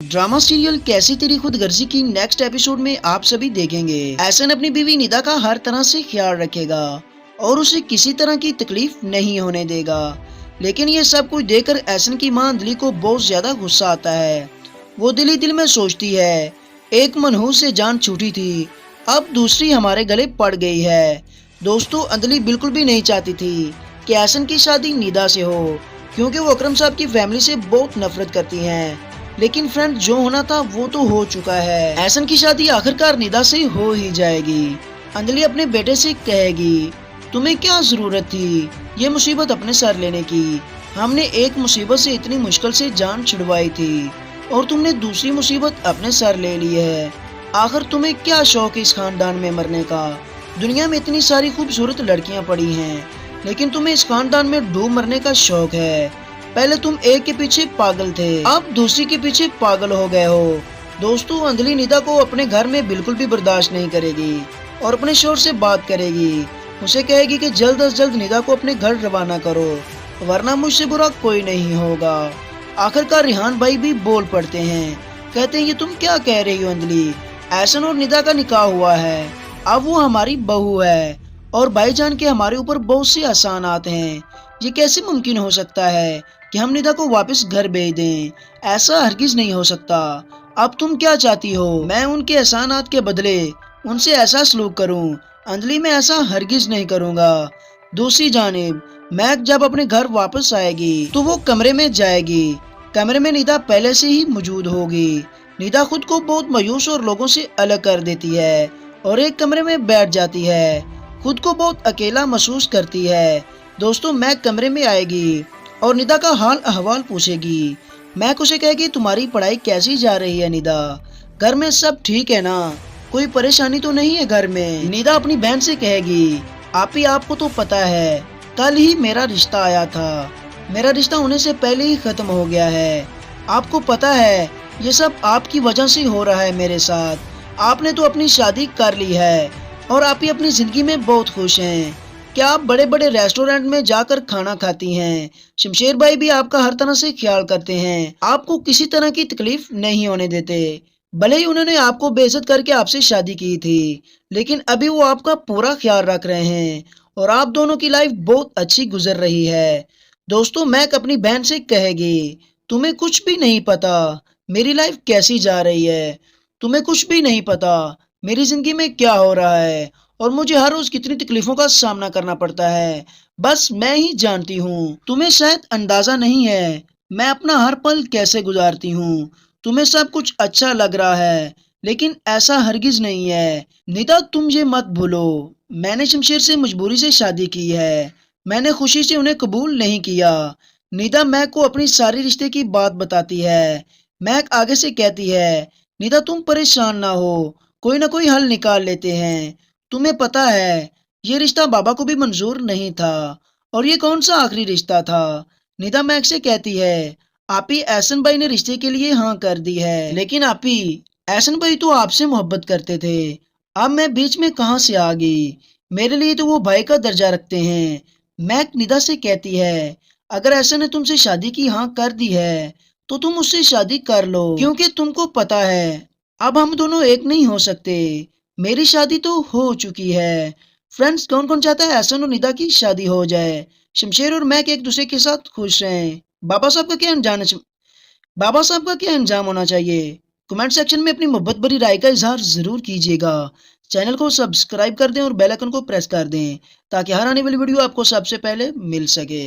Drama serial कैसी तेरी खुद गर्जी की नेक्स्ट एपिसोड में आप सभी देखेंगे। एहसन अपनी बीवी निदा का हर तरह से ख्याल रखेगा और उसे किसी तरह की तकलीफ नहीं होने देगा। लेकिन ये सब कुछ देखकर एहसन की मां अंजलि को बहुत ज्यादा गुस्सा आता है। वो दिल ही दिल में सोचती है, एक मनहूस से जान छूटी थी, अब दूसरी हमारे गले पड़ गई है। दोस्तों, अंजलि बिल्कुल भी नहीं चाहती थी कि एहसन की शादी निदा से हो, क्योंकि वो अकरम साहब की फैमिली से बहुत नफरत करती हैं। लेकिन फ्रेंड, जो होना था वो तो हो चुका है। एहसन की शादी आखिरकार निदा से हो ही जाएगी। अंजलि अपने बेटे से कहेगी, तुम्हें क्या जरूरत थी ये मुसीबत अपने सर लेने की? हमने एक मुसीबत से इतनी मुश्किल से जान छुड़वाई थी और तुमने दूसरी मुसीबत अपने सर ले ली है। आखिर तुम्हें क्या शौक है इस खानदान में मरने का? दुनिया में इतनी सारी खूबसूरत लड़कियां पड़ी हैं, लेकिन तुम्हें इस खानदान में डूब मरने का शौक है। पहले तुम एक के पीछे पागल थे, अब दूसरी के पीछे पागल हो गए हो। दोस्तों, अंजलि निदा को अपने घर में बिल्कुल भी बर्दाश्त नहीं करेगी और अपने शोर से बात करेगी। उसे कहेगी कि जल्द से जल्द निदा को अपने घर रवाना करो, वरना मुझसे बुरा कोई नहीं होगा। आखिरकार रिहान भाई भी बोल पड़ते हैं, कहते हैं, ये तुम क्या कह रही हो अंजलि? एहसन और निदा का निकाह हुआ है, अब वो हमारी बहू है और भाईजान के हमारे ऊपर बहुत से एहसानात हैं। ये कैसे मुमकिन हो सकता है कि हम निदा को वापस घर भेज दें? ऐसा हरगिज नहीं हो सकता। अब तुम क्या चाहती हो, मैं उनके एहसानात के बदले उनसे ऐसा सलूक करूं? अंजलि, मैं ऐसा हरगिज नहीं करूंगा। दूसरी जानिब मैक जब अपने घर वापस आएगी तो वो कमरे में जाएगी। कमरे में निदा पहले से ही मौजूद होगी। निदा खुद को बहुत मायूस और लोगों से अलग कर देती है और एक कमरे में बैठ जाती है। खुद को बहुत अकेला महसूस करती है। दोस्तों, मैक कमरे में आएगी और निदा का हाल अहवाल पूछेगी। मैक उसे कहेगी, तुम्हारी पढ़ाई कैसी जा रही है निदा? घर में सब ठीक है ना? कोई परेशानी तो नहीं है घर में? निदा अपनी बहन से कहेगी, आपी, आपको तो पता है कल ही मेरा रिश्ता आया था, मेरा रिश्ता होने से पहले ही खत्म हो गया है। आपको पता है ये सब आपकी वजह से हो रहा है मेरे साथ। आपने तो अपनी शादी कर ली है और आप ही अपनी जिंदगी में बहुत खुश हैं। क्या आप बड़े बड़े रेस्टोरेंट में जाकर खाना खाती हैं? शमशेर भाई भी आपका हर तरह से ख्याल करते हैं, आपको किसी तरह की तकलीफ नहीं होने देते। भले ही उन्होंने आपको बेइज्जत करके आपसे शादी की थी, लेकिन अभी वो आपका पूरा ख्याल रख रहे हैं और आप दोनों की लाइफ बहुत अच्छी गुजर रही है। दोस्तों, मैक अपनी बहन से कहेगी, तुम्हें कुछ भी नहीं पता मेरी लाइफ कैसी जा रही है। तुम्हें कुछ भी नहीं पता मेरी जिंदगी में क्या हो रहा है और मुझे हर रोज कितनी तकलीफों का सामना करना पड़ता है, बस मैं ही जानती हूँ। तुम्हें शायद अंदाजा नहीं है मैं अपना हर पल कैसे गुजारती हूँ। तुम्हें सब कुछ अच्छा लग रहा है, लेकिन ऐसा हरगिज नहीं है। निदा, तुम ये मत भूलो, मैंने शमशेर से मजबूरी से शादी की है, मैंने खुशी से उन्हें कबूल नहीं किया। निदा मैक को अपनी सारी रिश्ते की बात बताती है। मैक आगे से कहती है, निदा तुम परेशान ना हो, कोई ना कोई हल निकाल लेते हैं। तुम्हें पता है ये रिश्ता बाबा को भी मंजूर नहीं था और ये कौन सा आखिरी रिश्ता था? निदा मैक से कहती है, आपी, एहसन भाई ने रिश्ते के लिए हाँ कर दी है, लेकिन आपी, एहसन भाई तो आपसे मोहब्बत करते थे, अब मैं बीच में कहाँ से आ गई? मेरे लिए तो वो भाई का दर्जा रखते हैं। मैक निदा से कहती है, अगर एहसन ने तुमसे शादी की हाँ कर दी है तो तुम उससे शादी कर लो, क्योंकि तुमको पता है अब हम दोनों एक नहीं हो सकते। मेरी शादी तो हो चुकी है। फ्रेंड्स, कौन कौन चाहता है एहसन और निदा की शादी हो जाए? शमशेर और मैक एक दूसरे के साथ खुश रहें। बाबा साहब का क्या अंजाम होना चाहिए? कमेंट सेक्शन में अपनी मोहब्बत भरी राय का इजहार जरूर कीजिएगा। चैनल को सब्सक्राइब कर दें और बेल आइकन को प्रेस कर दें ताकि हर आने वाली वीडियो आपको सबसे पहले मिल सके।